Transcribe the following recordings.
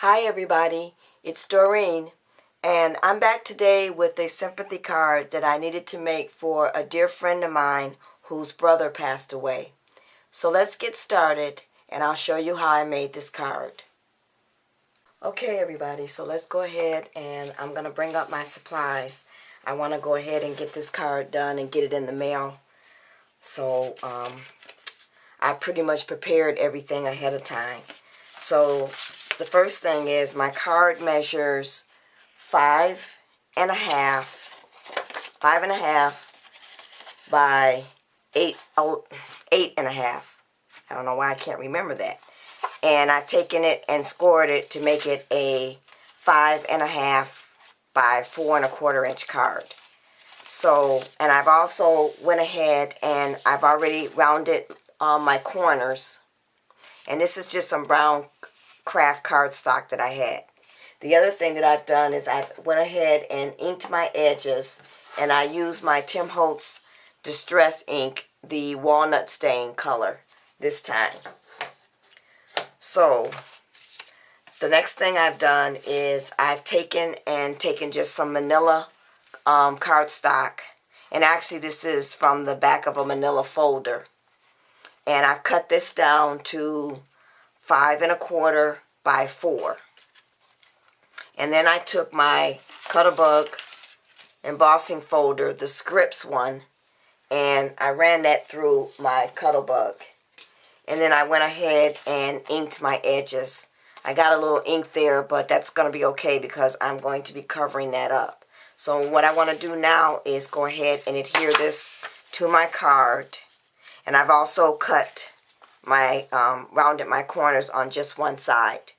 Hi everybody, it's Doreen, and I'm back today with a sympathy card that I needed to make for a dear friend of mine whose brother passed away. So let's get started and I'll show you how I made this card. Okay everybody, so let's go ahead and I'm going to bring up my supplies. I want to go ahead and get this card done and get it in the mail. So I pretty much prepared everything ahead of time. So the first thing is my card measures 5.5 by 8.5. I don't know why I can't remember that. And I've taken it and scored it to make it a 5.5 by 4.25 inch card. So, and I've also went ahead and I've already rounded my corners. And this is just some brown craft cardstock that I had. The other thing that I've done is I've went ahead and inked my edges, and I used my Tim Holtz Distress ink, the walnut stain color this time. So the next thing I've done is I've taken just some manila cardstock, and actually this is from the back of a manila folder, and I've cut this down to 5.25 by 4. And then I took my Cutterbug embossing folder, the scripts one, and I ran that through my Cutterbug. And then I went ahead and inked my edges. I got a little ink there, but that's going to be okay because I'm going to be covering that up. So what I want to do now is go ahead and adhere this to my card. And I've also cut my rounded my corners on just one side.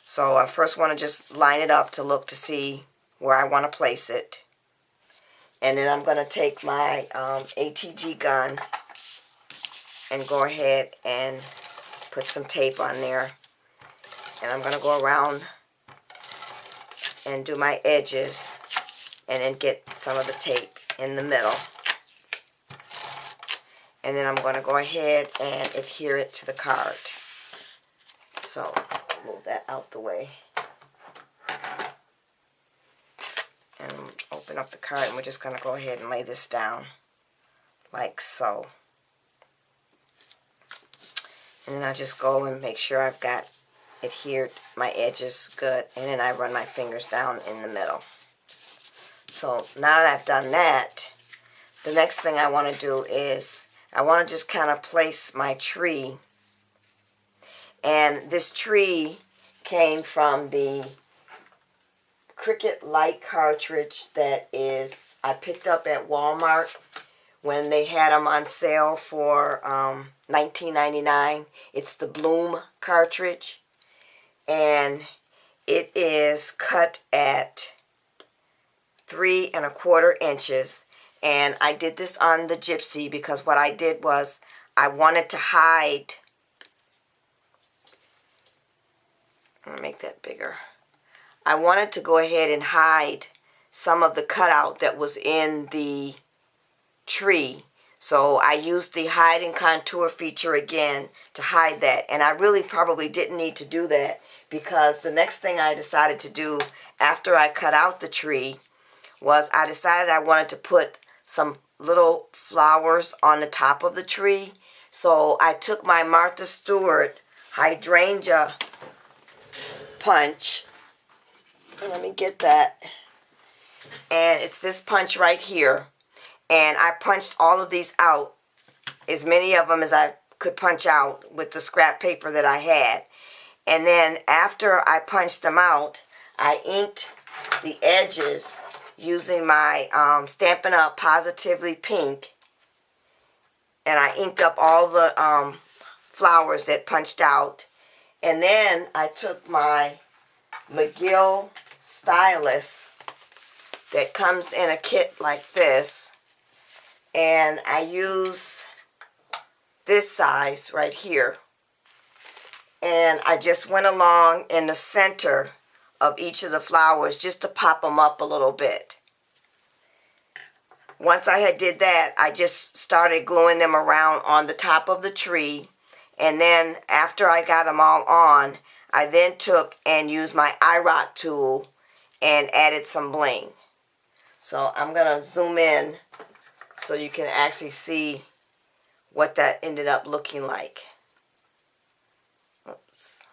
So I first want to just line it up to look to see where I want to place it. And then I'm going to take my ATG gun and go ahead and put some tape on there. And I'm going to go around and do my edges and then get some of the tape in the middle. And then I'm going to go ahead and adhere it to the card. So, move that out the way. And open up the card, and we're just going to go ahead and lay this down like so. And then I just go and make sure I've got adhered my edges good, and then I run my fingers down in the middle. So now that I've done that, the next thing I want to do is I want to just kind of place my tree. And this tree came from the Cricut Lite Cartridge that I picked up at Walmart when they had them on sale for $19.99. It's the Bloom Cartridge. And it is cut at 3.25 inches. And I did this on the Gypsy because what I did was I wanted to hide. I'm going to make that bigger. I wanted to go ahead and hide some of the cutout that was in the tree. So I used the hide and contour feature again to hide that. And I really probably didn't need to do that because the next thing I decided to do after I cut out the tree was I decided I wanted to put some little flowers on the top of the tree. So I took my Martha Stewart hydrangea punch. Let me get that. And it's this punch right here. And I punched all of these out, as many of them as I could punch out with the scrap paper that I had. And then after I punched them out, I inked the edges using my Stampin' Up! Positively Pink. And I inked up all the flowers that punched out. And then I took my McGill stylus that comes in a kit like this. And I use this size right here. And I just went along in the center of each of the flowers just to pop them up a little bit. Once I had did that, I just started gluing them around on the top of the tree. And then after I got them all on, I then took and used my iRock tool and added some bling. So I'm going to zoom in so you can actually see what that ended up looking like. Oops.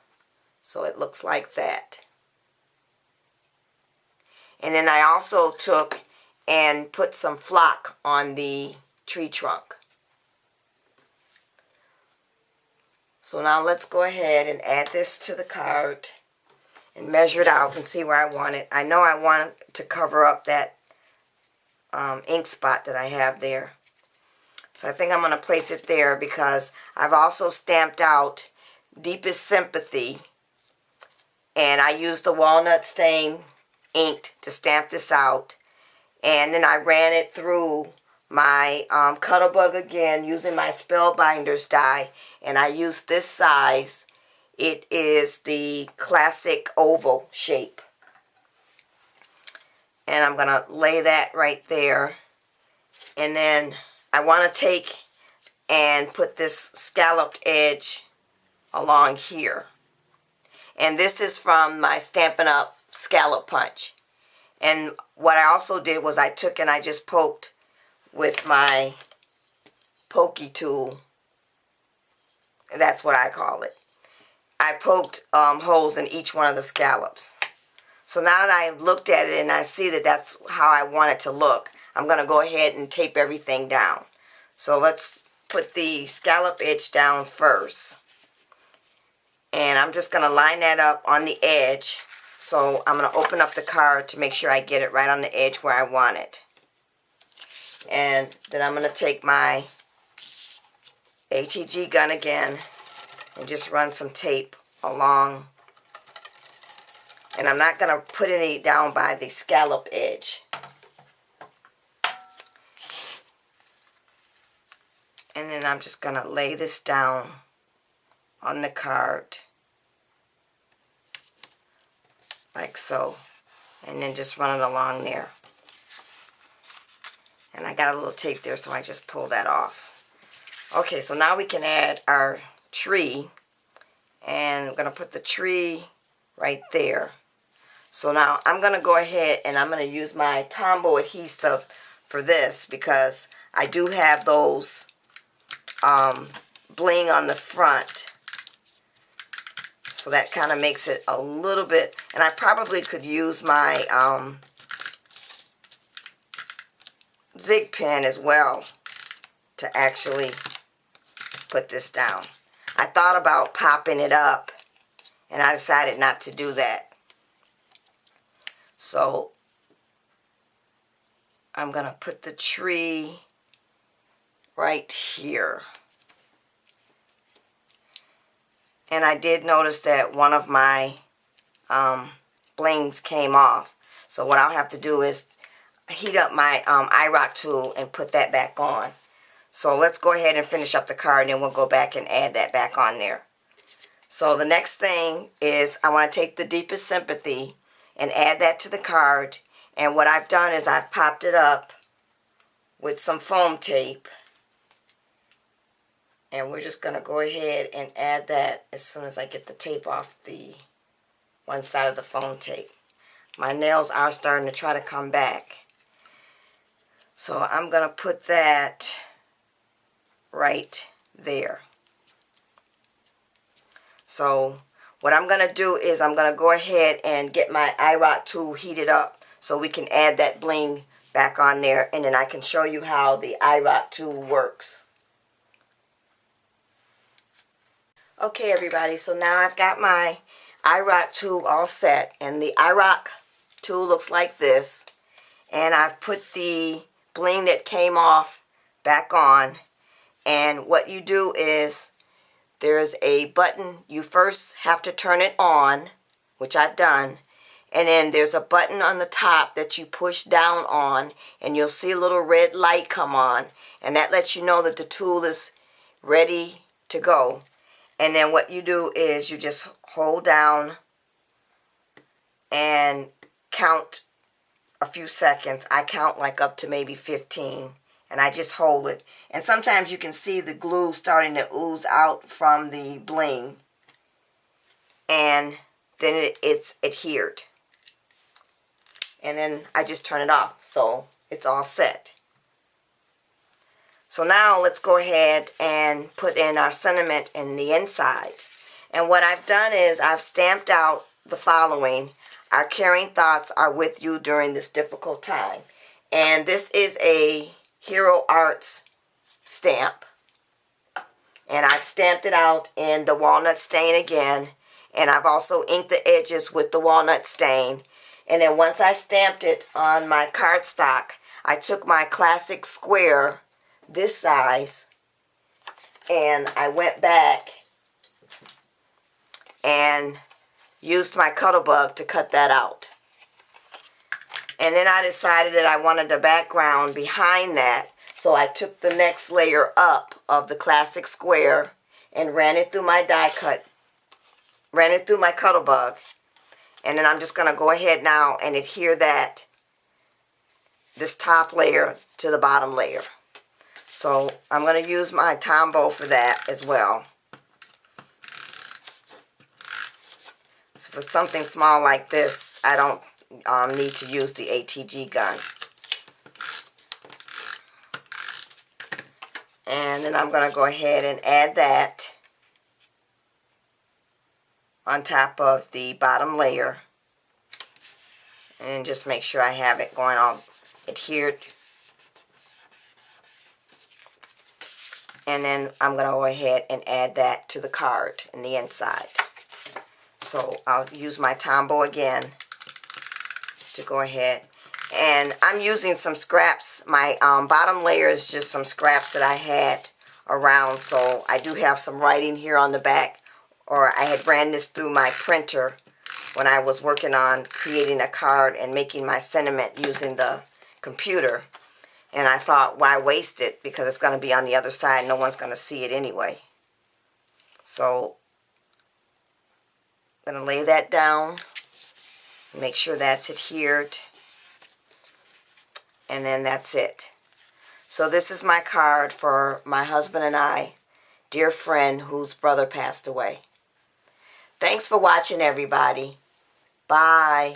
So it looks like that. And then I also took and put some flock on the tree trunk. So now let's go ahead and add this to the card and measure it out and see where I want it. I know I want to cover up that ink spot that I have there. So I think I'm going to place it there because I've also stamped out Deepest Sympathy, and I used the walnut stain ink to stamp this out, and then I ran it through my Cuttlebug again using my spellbinders die, and I used this size. It is the classic oval shape, and I'm gonna lay that right there. And then I want to take and put this scalloped edge along here, and this is from my Stampin' Up! Scallop punch. And what I also did was I took and I just poked with my pokey tool. That's what I call it. I poked holes in each one of the scallops. So now that I've looked at it and I see that that's how I want it to look, I'm going to go ahead and tape everything down. So let's put the scallop edge down first. And I'm just going to line that up on the edge. So I'm going to open up the card to make sure I get it right on the edge where I want it. And then I'm going to take my ATG gun again and just run some tape along. And I'm not going to put any down by the scallop edge. And then I'm just going to lay this down on the card like so, and then just run it along there. And I got a little tape there, so I just pull that off. Okay, so now we can add our tree, and I'm going to put the tree right there. So now I'm going to go ahead and I'm going to use my Tombow adhesive for this because I do have those bling on the front. So that kind of makes it a little bit, and I probably could use my zig pen as well to actually put this down. I thought about popping it up, and I decided not to do that. So I'm going to put the tree right here. And I did notice that one of my blings came off. So what I'll have to do is heat up my iRock tool and put that back on. So let's go ahead and finish up the card, and then we'll go back and add that back on there. So the next thing is I want to take the Deepest Sympathy and add that to the card. And what I've done is I've popped it up with some foam tape. And we're just going to go ahead and add that as soon as I get the tape off the one side of the foam tape. My nails are starting to try to come back. So I'm going to put that right there. So what I'm going to do is I'm going to go ahead and get my iRock tool heated up so we can add that bling back on there, and then I can show you how the iRock tool works. Okay everybody, so now I've got my iRock tool all set, and the iRock tool looks like this, and I've put the bling that came off back on. And what you do is there's a button, you first have to turn it on, which I've done, and then there's a button on the top that you push down on, and you'll see a little red light come on, and that lets you know that the tool is ready to go. And then what you do is you just hold down and count a few seconds. I count like up to maybe 15, and I just hold it. And sometimes you can see the glue starting to ooze out from the bling. and then it's adhered. And then I just turn it off, so it's all set. So now let's go ahead and put in our sentiment in the inside. And what I've done is I've stamped out the following. Our caring thoughts are with you during this difficult time. And this is a Hero Arts stamp. And I've stamped it out in the walnut stain again. And I've also inked the edges with the walnut stain. And then once I stamped it on my cardstock, I took my classic square, this size, and I went back and used my Cuttlebug to cut that out. And then I decided that I wanted the background behind that, so I took the next layer up of the classic square and ran it through my die cut, ran it through my Cuttlebug, and then I'm just going to go ahead now and adhere that, this top layer to the bottom layer. So I'm going to use my Tombow for that as well. So for something small like this, I don't need to use the ATG gun. And then I'm going to go ahead and add that on top of the bottom layer. And just make sure I have it going all adhered. And then I'm going to go ahead and add that to the card in the inside. So I'll use my Tombow again to go ahead. And I'm using some scraps. My bottom layer is just some scraps that I had around. So I do have some writing here on the back. Or I had ran this through my printer when I was working on creating a card and making my sentiment using the computer. And I thought, why waste it? Because it's going to be on the other side. No one's going to see it anyway. So I'm going to lay that down. Make sure that's adhered. And then that's it. So this is my card for my husband and I, dear friend whose brother passed away. Thanks for watching, everybody. Bye.